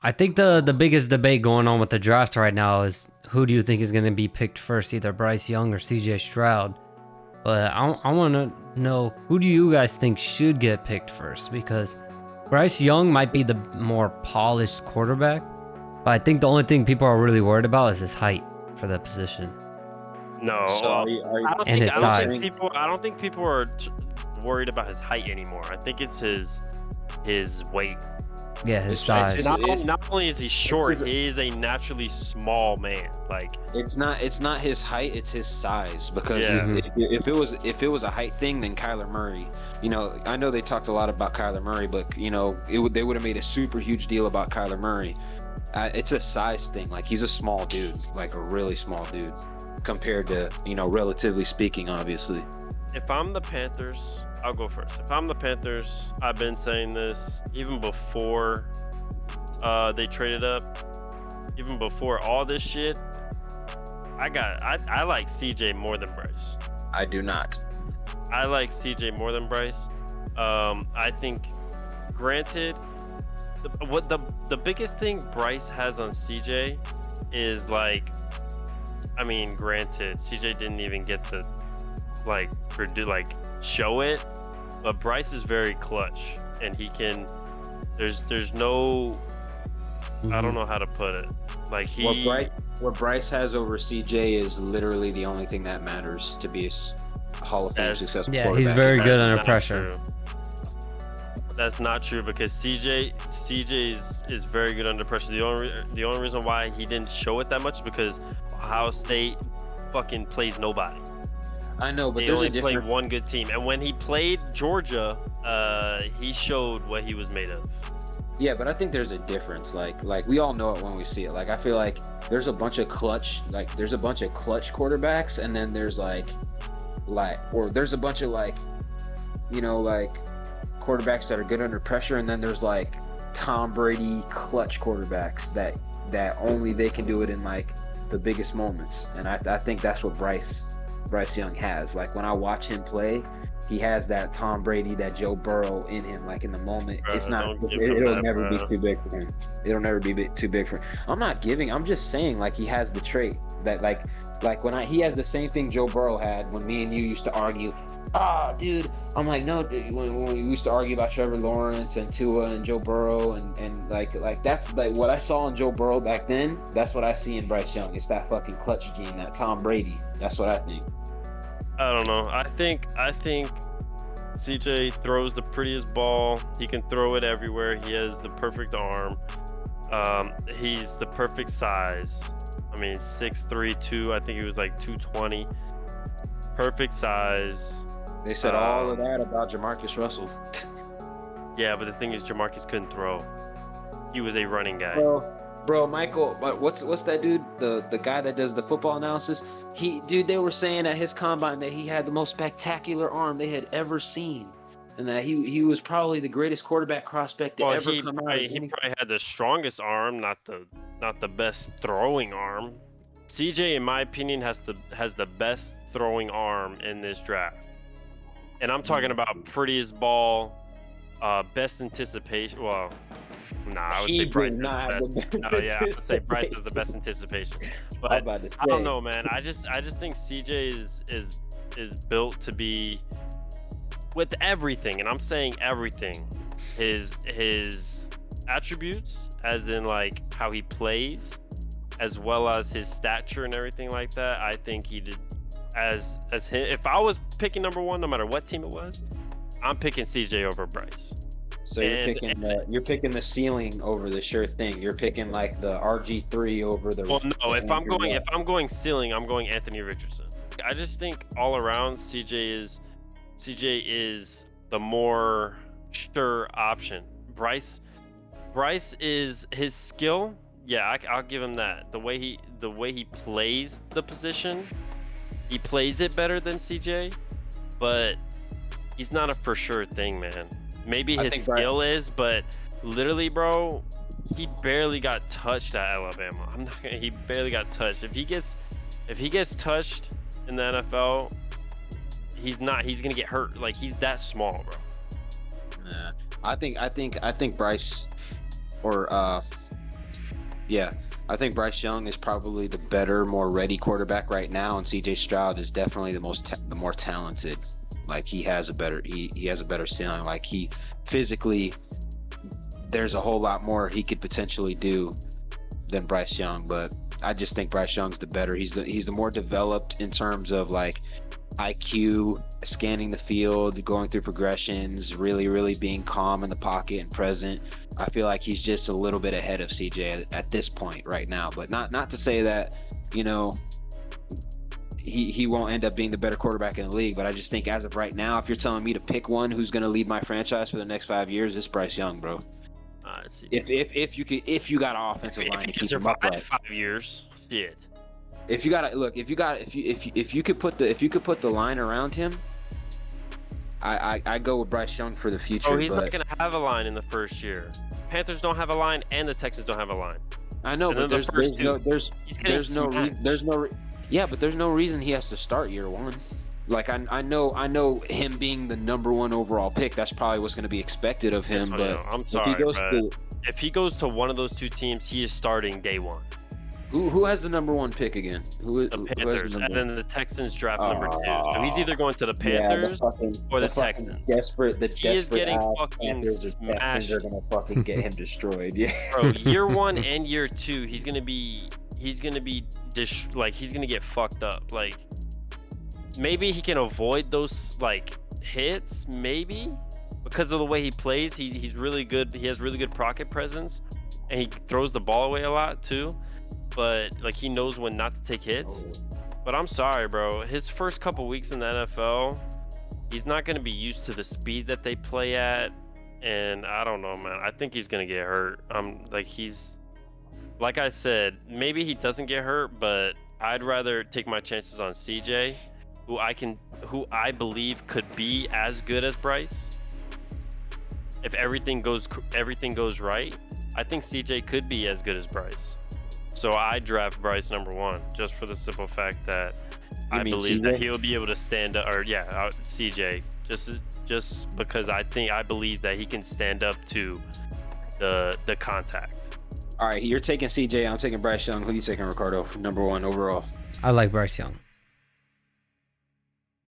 I think the biggest debate going on with the draft right now is who do you think is going to be picked first, either Bryce Young or CJ Stroud. But I want to know, who do you guys think should get picked first? Because Bryce Young might be the more polished quarterback, but I think the only thing people are really worried about is his height for that position No, So are you and his size. I don't think people are worried about his height anymore. I think it's his weight. Yeah, his It's- size. Not only is he short, he is a naturally small man. Like, it's not his height, it's his size. Because Yeah. if it was a height thing, then Kyler Murray. You know, I know they talked a lot about Kyler Murray, but you know, they would have made a super huge deal about Kyler Murray. It's a size thing. Like, he's a small dude, like a really small dude, compared to, you know, relatively speaking, obviously. if I'm the Panthers, I'll go first. If I'm the Panthers, I've been saying this even before they traded up, even before all this shit. I like CJ more than Bryce. I do not. I like CJ more than Bryce. I think, granted, the biggest thing Bryce has on CJ is, like, I mean, granted, CJ didn't even get to show it, but Bryce is very clutch, and he can. There's no, I don't know how to put it. Like, What Bryce has over CJ is literally the only thing that matters to be a Hall of Fame successful Yeah, quarterback. he's very good That's under not pressure. true. That's not true, because CJ is very good under pressure. The only reason why he didn't show it that much is because Ohio State fucking plays nobody. I know, but They there's only a played difference. one good team, and when he played Georgia, he showed what he was made of. Yeah, but I think there's a difference. Like we all know it when we see it. Like, I feel like there's a bunch of clutch quarterbacks, and then there's there's a bunch of quarterbacks that are good under pressure, and then there's like Tom Brady clutch quarterbacks that only they can do it in like the biggest moments. And I think that's what Bryce Young has. Like, when I watch him play, he has that Tom Brady, that Joe Burrow in him. Like, in the moment, Bro, it's not. don't give him It'll that, never bro. be too big for him. It'll never be too big for him. I'm just saying, like, he has the trait that like when he has the same thing Joe Burrow had when me and you used to argue. Dude, I'm like, no, dude, when we used to argue about Trevor Lawrence and Tua and Joe Burrow, and like that's like what I saw in Joe Burrow back then. That's what I see in Bryce Young. It's that fucking clutch gene, that Tom Brady. That's what I think. I don't know. I think CJ throws the prettiest ball. He can throw it everywhere. He has the perfect arm. He's the perfect size. I mean, 6'3", 2. I think he was like 220. Perfect size. They said all of that about Jamarcus Russell. Yeah, but the thing is, Jamarcus couldn't throw. He was a running guy. Bro, Michael, but what's that dude? The guy that does the football analysis? They were saying at his combine that he had the most spectacular arm they had ever seen, and that he was probably the greatest quarterback prospect to ever come out. He probably had the strongest arm, not the best throwing arm. CJ, in my opinion, has the best throwing arm in this draft, and I'm talking about prettiest ball, best anticipation. Well, nah, I would say Bryce is the best. No, yeah, I would say Bryce has the best anticipation. But I don't know, man. I just think CJ is built to be with everything, and I'm saying everything. His attributes, as in like how he plays, as well as his stature and everything like that. I think he did as him. If I was picking number one, no matter what team it was, I'm picking CJ over Bryce. So you're picking the ceiling over the sure thing. You're picking like the RG3 over the. Well, no. If I'm going ceiling, I'm going Anthony Richardson. I just think all around CJ is the more sure option. Bryce is his skill. Yeah, I'll give him that. The way he plays the position, he plays it better than CJ, but he's not a for sure thing, man. Maybe his skill is, but literally, bro, he barely got touched at Alabama. He barely got touched. If he gets touched in the NFL, he's gonna get hurt. Like, he's that small, bro. Yeah, I think Bryce, or Yeah, I think Bryce Young is probably the better, more ready quarterback right now, and CJ Stroud is definitely the more talented. Like he has a better he has a better ceiling. Like he physically, there's a whole lot more he could potentially do than Bryce Young, but I just think Bryce Young's the better. He's the more developed in terms of like IQ, scanning the field, going through progressions, really being calm in the pocket and present. I feel like he's just a little bit ahead of CJ at this point right now, but not to say that, you know, he won't end up being the better quarterback in the league, but I just think as of right now, if you're telling me to pick one who's going to lead my franchise for the next 5 years, it's Bryce Young, bro. If you got an offensive line to keep him upright. 5 years, shit. If you could put the line around him, I go with Bryce Young for the future. Oh, he's not gonna have a line in the first year. Panthers don't have a line, and the Texans don't have a line. I know, but there's no reason he has to start year one. Like I know him being the number one overall pick, that's probably what's going to be expected of him. But I'm sorry, if he goes to one of those two teams, he is starting day one. Who has the number one pick again? The Panthers, and then the Texans draft number 2. So he's either going to the Panthers or the Texans. He is getting fucking smashed. Are gonna fucking get him destroyed. Yeah. Bro, year 1 and year 2, he's gonna get fucked up. Like maybe he can avoid those like hits, maybe because of the way he plays. He's really good. He has really good pocket presence, and he throws the ball away a lot too. But like he knows when not to take hits. But I'm sorry, bro. His first couple weeks in the NFL, he's not going to be used to the speed that they play at, and I don't know, man. I think he's going to get hurt. Like I said, maybe he doesn't get hurt, but I'd rather take my chances on CJ, who I believe could be as good as Bryce. If everything goes right, I think CJ could be as good as Bryce. So I draft Bryce number 1 just for the simple fact that I believe that he'll be able to stand up, or CJ, just because I believe that he can stand up to the contact. All right, you're taking CJ. I'm taking Bryce Young. Who are you taking, Ricardo? Number 1 overall. I like Bryce Young.